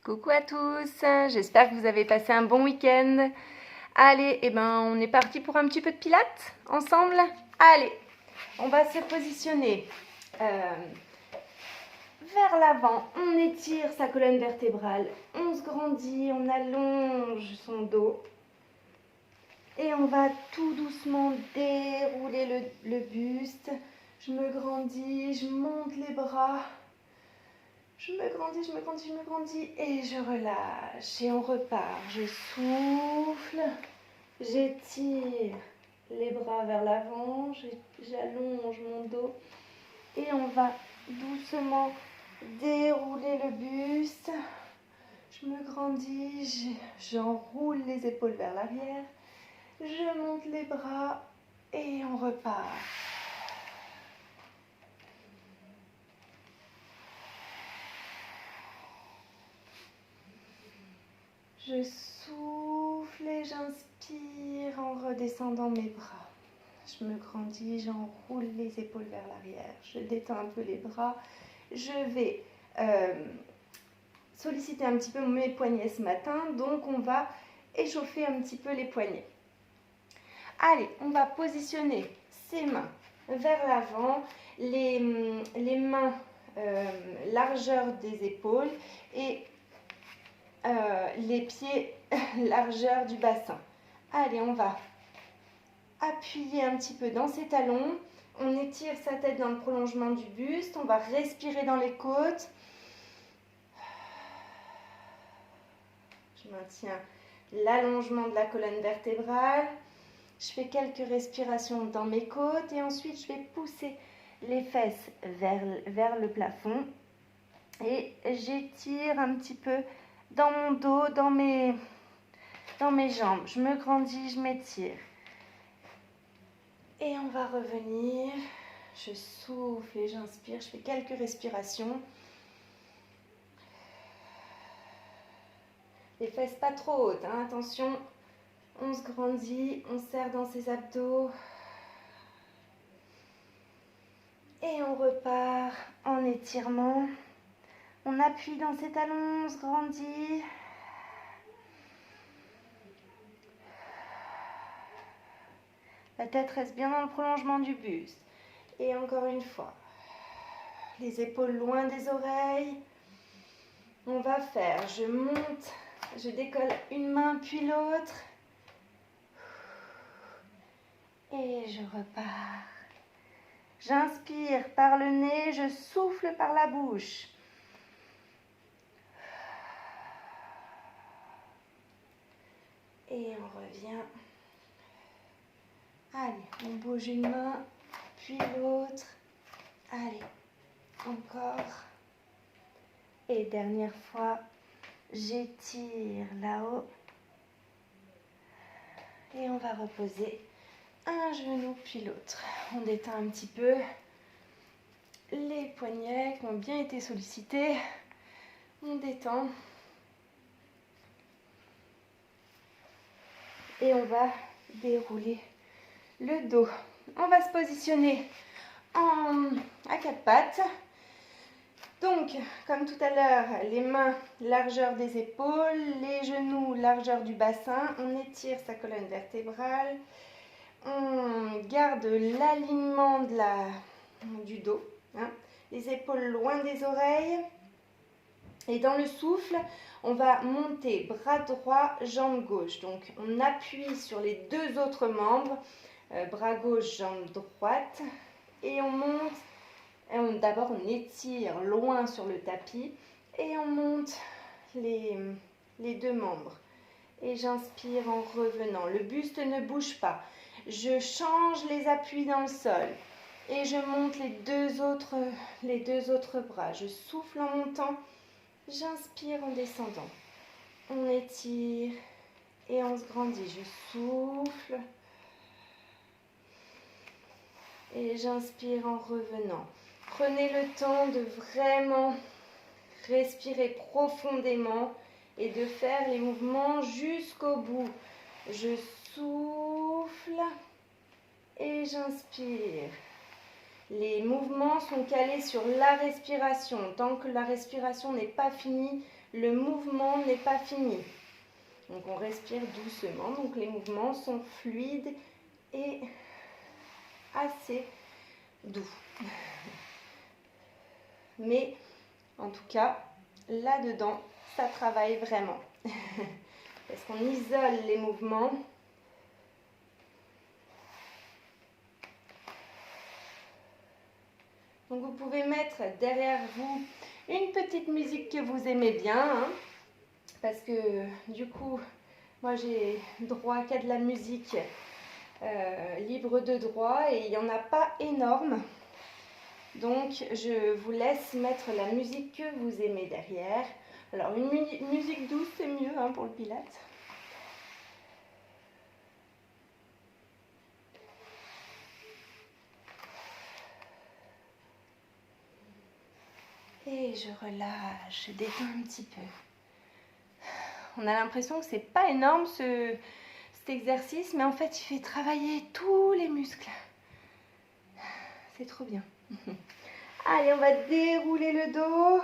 Coucou à tous, j'espère que vous avez passé un bon week-end. Allez, on est parti pour un petit peu de pilates ensemble. Allez, on va se positionner vers l'avant. On étire sa colonne vertébrale, on se grandit, on allonge son dos. Et on va tout doucement dérouler le buste. Je me grandis, je monte les bras. Je me grandis, je me grandis, je me grandis et je relâche et on repart. Je souffle, j'étire les bras vers l'avant, j'allonge mon dos et on va doucement dérouler le buste. Je me grandis, j'enroule les épaules vers l'arrière, je monte les bras et on repart. Je souffle et j'inspire en redescendant mes bras. Je me grandis, j'enroule les épaules vers l'arrière. Je détends un peu les bras. Je vais solliciter un petit peu mes poignets ce matin. Donc, on va échauffer un petit peu les poignets. Allez, on va positionner ses mains vers l'avant. Les mains largeur des épaules et les pieds largeur du bassin. Allez, on va appuyer un petit peu dans ses talons. On étire sa tête dans le prolongement du buste. On va respirer dans les côtes. Je maintiens l'allongement de la colonne vertébrale. Je fais quelques respirations dans mes côtes et ensuite je vais pousser les fesses vers le plafond et j'étire un petit peu dans mon dos, dans mes jambes. Je me grandis, je m'étire. Et on va revenir. Je souffle et j'inspire. Je fais quelques respirations. Les fesses pas trop hautes, hein. Attention, on se grandit, on serre dans ses abdos. Et on repart en étirement. On appuie dans ses talons, on se grandit. La tête reste bien dans le prolongement du buste. Et encore une fois, les épaules loin des oreilles. On va faire, je monte, je décolle une main puis l'autre. Et je repars. J'inspire par le nez, je souffle par la bouche. Et on revient. Allez, on bouge une main, puis l'autre. Allez, encore. Et dernière fois, j'étire là-haut. Et on va reposer un genou puis l'autre. On détend un petit peu les poignets qui ont bien été sollicités. On détend. Et on va dérouler le dos. On va se positionner à quatre pattes. Donc, comme tout à l'heure, les mains largeur des épaules, les genoux largeur du bassin. On étire sa colonne vertébrale. On garde l'alignement du dos. Hein, les épaules loin des oreilles. Et dans le souffle, on va monter bras droit, jambe gauche. Donc, on appuie sur les deux autres membres. Bras gauche, jambe droite. Et on monte. D'abord, on étire loin sur le tapis. Et on monte les deux membres. Et j'inspire en revenant. Le buste ne bouge pas. Je change les appuis dans le sol. Et je monte les deux autres bras. Je souffle en montant. J'inspire en descendant. On étire et on se grandit. Je souffle. Et j'inspire en revenant. Prenez le temps de vraiment respirer profondément et de faire les mouvements jusqu'au bout. Je souffle et j'inspire. Les mouvements sont calés sur la respiration. Tant que la respiration n'est pas finie, le mouvement n'est pas fini. Donc on respire doucement, donc les mouvements sont fluides et assez doux. Mais en tout cas, là-dedans, ça travaille vraiment. Parce qu'on isole les mouvements. Donc vous pouvez mettre derrière vous une petite musique que vous aimez bien, hein, parce que du coup, moi j'ai droit qu'à de la musique libre de droit et il n'y en a pas énorme. Donc je vous laisse mettre la musique que vous aimez derrière. Alors une musique douce c'est mieux hein, pour le Pilates. Et je relâche, je détends un petit peu. On a l'impression que c'est pas énorme cet exercice, mais en fait il fait travailler tous les muscles. C'est trop bien. Allez, on va dérouler le dos,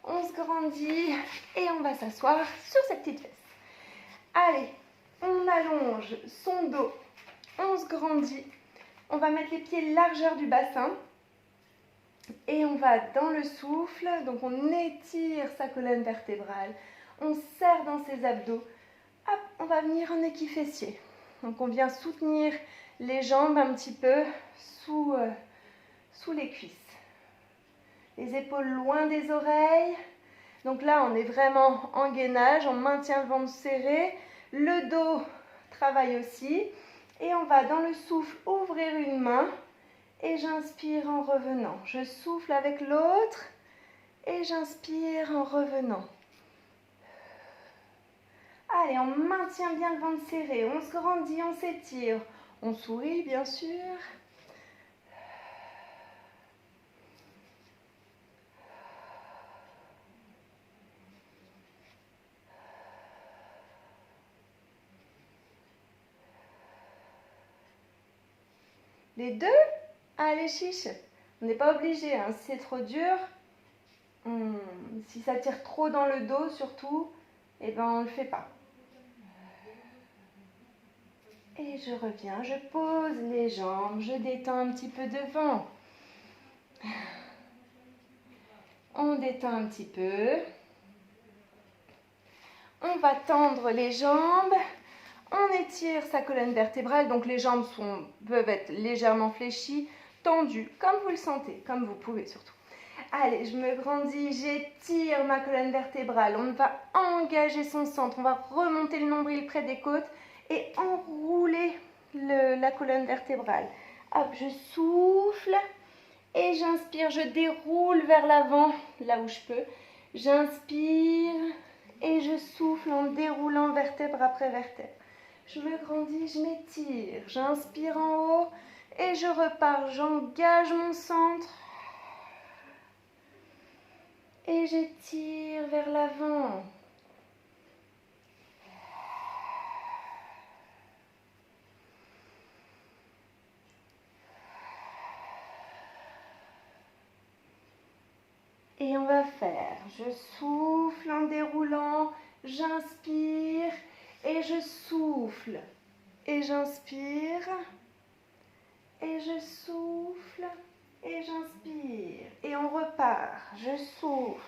on se grandit et on va s'asseoir sur cette petite fesse. Allez, on allonge son dos, on se grandit, on va mettre les pieds largeur du bassin et on va dans le souffle, donc on étire sa colonne vertébrale, on serre dans ses abdos, hop, on va venir en équifessier. Donc on vient soutenir les jambes un petit peu sous les cuisses. Les épaules loin des oreilles. Donc là, on est vraiment en gainage, on maintient le ventre serré. Le dos travaille aussi. Et on va dans le souffle ouvrir une main. Et j'inspire en revenant. Je souffle avec l'autre. Et j'inspire en revenant. Allez, on maintient bien le ventre serré. On se grandit, on s'étire. On sourit, bien sûr. Les deux? Allez, chiche. On n'est pas obligé, hein. Si c'est trop dur, si ça tire trop dans le dos surtout, eh ben on ne le fait pas. Et je reviens, je pose les jambes, je détends un petit peu devant. On détend un petit peu. On va tendre les jambes. On étire sa colonne vertébrale, donc les jambes peuvent être légèrement fléchies, tendues, comme vous le sentez, comme vous pouvez surtout. Allez, je me grandis, j'étire ma colonne vertébrale. On va engager son centre, on va remonter le nombril près des côtes et enrouler la colonne vertébrale. Hop, je souffle et j'inspire, je déroule vers l'avant, là où je peux. J'inspire et je souffle en déroulant vertèbre après vertèbre. Je me grandis, je m'étire, j'inspire en haut et je repars, j'engage mon centre et j'étire vers l'avant. Et on va faire, je souffle en déroulant, j'inspire et je souffle. Et j'inspire et je souffle et j'inspire. Et on repart, je souffle.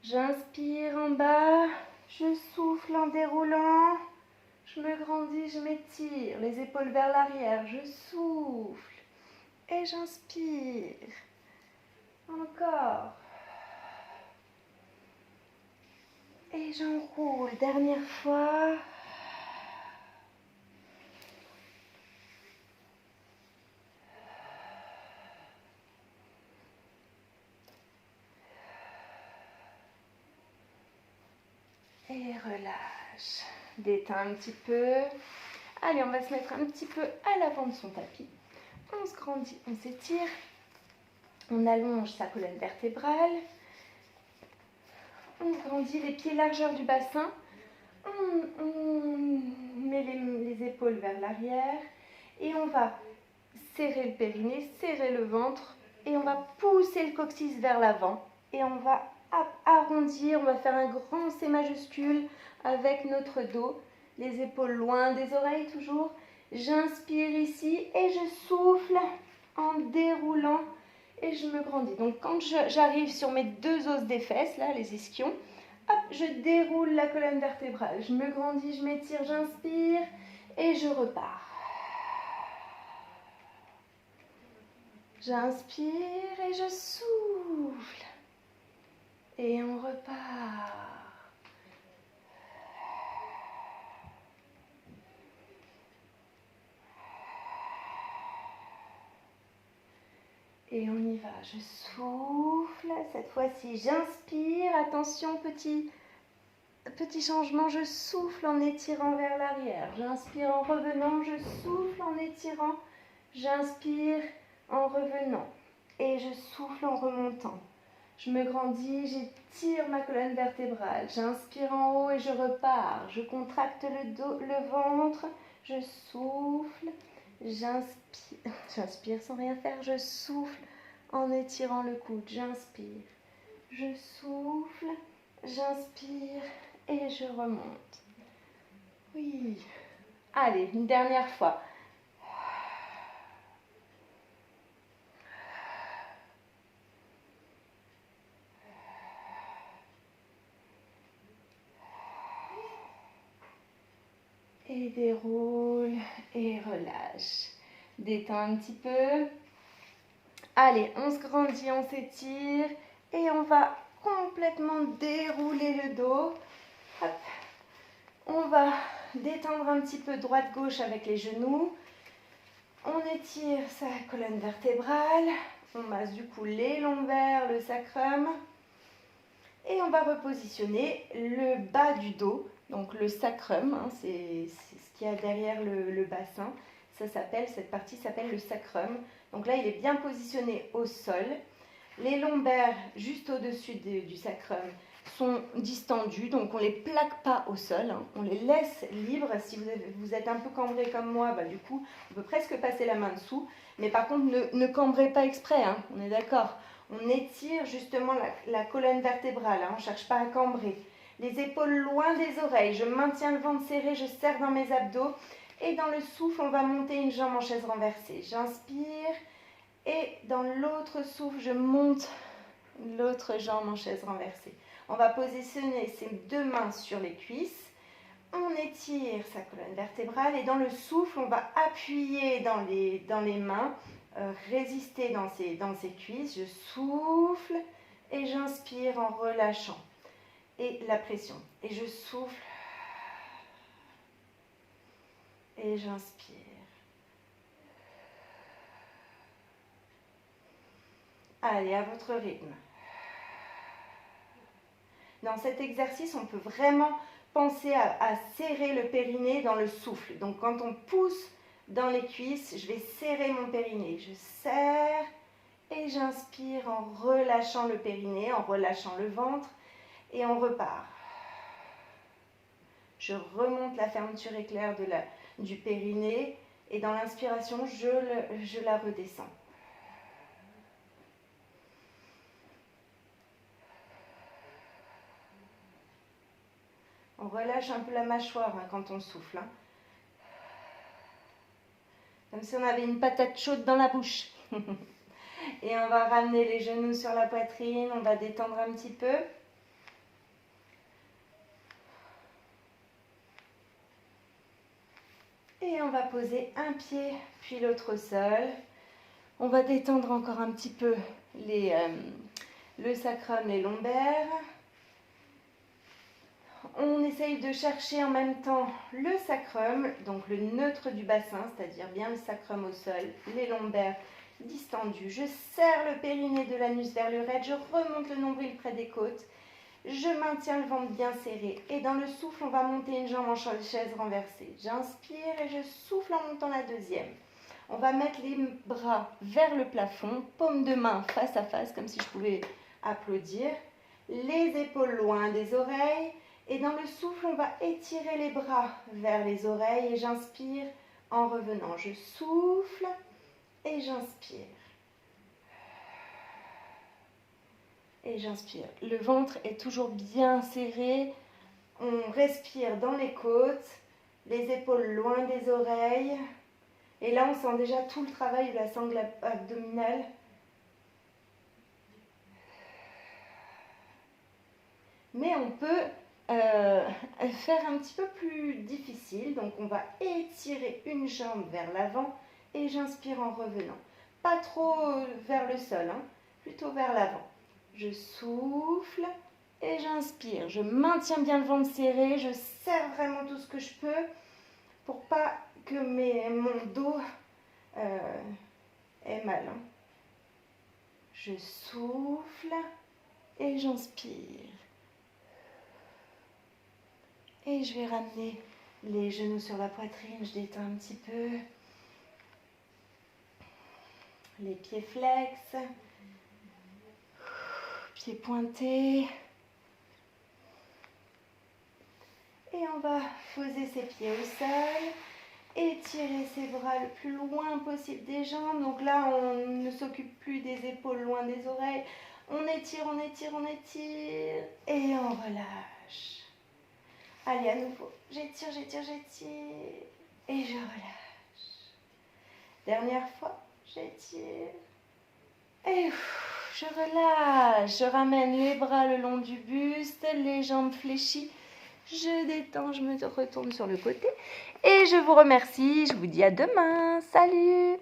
J'inspire en bas, je souffle en déroulant. Je me grandis, je m'étire, les épaules vers l'arrière, je souffle. Et j'inspire. Encore. Et j'enroule. Dernière fois. Et relâche. Détends un petit peu. Allez, on va se mettre un petit peu à l'avant de son tapis. On se grandit, on s'étire. On allonge sa colonne vertébrale. On grandit les pieds largeur du bassin. On met les épaules vers l'arrière. Et on va serrer le périnée, serrer le ventre. Et on va pousser le coccyx vers l'avant. Et on va arrondir, on va faire un grand C majuscule avec notre dos. Les épaules loin des oreilles toujours. J'inspire ici et je souffle en déroulant et je me grandis. Donc quand j'arrive sur mes deux os des fesses, là, les ischions, hop, je déroule la colonne vertébrale. Je me grandis, je m'étire, j'inspire et je repars. J'inspire et je souffle. Et on repart. Et on y va. Je souffle. Cette fois-ci, j'inspire. Attention, petit changement. Je souffle en étirant vers l'arrière. J'inspire en revenant. Je souffle en étirant. J'inspire en revenant. Et je souffle en remontant. Je me grandis, j'étire ma colonne vertébrale. J'inspire en haut et je repars. Je contracte le dos, le ventre. Je souffle. J'inspire sans rien faire. Je souffle en étirant le coude. J'inspire. Je souffle. J'inspire et je remonte. Oui. Allez, une dernière fois. Et déroule et relâche. Détends un petit peu. Allez, on se grandit, on s'étire et on va complètement dérouler le dos. Hop. On va détendre un petit peu droite-gauche avec les genoux. On étire sa colonne vertébrale. On masse du coup les lombaires, le sacrum. Et on va repositionner le bas du dos, donc le sacrum, hein, c'est ce qu'il y a derrière le bassin. Cette partie s'appelle le sacrum. Donc là, il est bien positionné au sol. Les lombaires, juste au-dessus du sacrum, sont distendus, donc on ne les plaque pas au sol, hein. On les laisse libres. Si vous êtes un peu cambré comme moi, bah, du coup, on peut presque passer la main dessous. Mais par contre, ne cambrez pas exprès, hein, on est d'accord. On étire justement la colonne vertébrale, hein, on ne cherche pas à cambrer. Les épaules loin des oreilles, je maintiens le ventre serré, je serre dans mes abdos. Et dans le souffle, on va monter une jambe en chaise renversée. J'inspire et dans l'autre souffle, je monte l'autre jambe en chaise renversée. On va positionner ses deux mains sur les cuisses. On étire sa colonne vertébrale et dans le souffle, on va appuyer dans les mains, résister dans ses cuisses. Je souffle et j'inspire en relâchant. Et la pression. Et je souffle et j'inspire. Allez, à votre rythme. Dans cet exercice, on peut vraiment penser à serrer le périnée dans le souffle. Donc quand on pousse dans les cuisses, je vais serrer mon périnée. Je serre et j'inspire en relâchant le périnée, en relâchant le ventre et on repart. Je remonte la fermeture éclair du périnée et dans l'inspiration, je la redescends. On relâche un peu la mâchoire hein, quand on souffle. Hein. Comme si on avait une patate chaude dans la bouche. Et on va ramener les genoux sur la poitrine, on va détendre un petit peu. Et on va poser un pied puis l'autre au sol. On va détendre encore un petit peu le sacrum, les lombaires. On essaye de chercher en même temps le sacrum, donc le neutre du bassin, c'est-à-dire bien le sacrum au sol, les lombaires distendus. Je serre le périnée de l'anus vers l'urètre, je remonte le nombril près des côtes. Je maintiens le ventre bien serré. Et dans le souffle, on va monter une jambe en chaise renversée. J'inspire et je souffle en montant la deuxième. On va mettre les bras vers le plafond, paume de main face à face, comme si je pouvais applaudir. Les épaules loin des oreilles. Et dans le souffle, on va étirer les bras vers les oreilles et j'inspire en revenant. Je souffle et j'inspire. et j'inspire. Le ventre est toujours bien serré. On respire dans les côtes, les épaules loin des oreilles. Et là, on sent déjà tout le travail de la sangle abdominale. Mais on peut faire un petit peu plus difficile. Donc, on va étirer une jambe vers l'avant et j'inspire en revenant. Pas trop vers le sol, hein, plutôt vers l'avant. Je souffle et j'inspire. Je maintiens bien le ventre serré. Je serre vraiment tout ce que je peux pour pas que mon dos ait mal. Hein. Je souffle et j'inspire. Et je vais ramener les genoux sur la poitrine. Je détends un petit peu. Les pieds flex. Pieds pointés. Et on va poser ses pieds au sol. Étirer ses bras le plus loin possible des jambes. Donc là, on ne s'occupe plus des épaules loin des oreilles. On étire, on étire, on étire. Et on relâche. Allez, à nouveau. J'étire, j'étire, j'étire. Et je relâche. Dernière fois. J'étire. Et je relâche. Je ramène les bras le long du buste, les jambes fléchies. Je détends, je me retourne sur le côté. Et je vous remercie. Je vous dis à demain. Salut!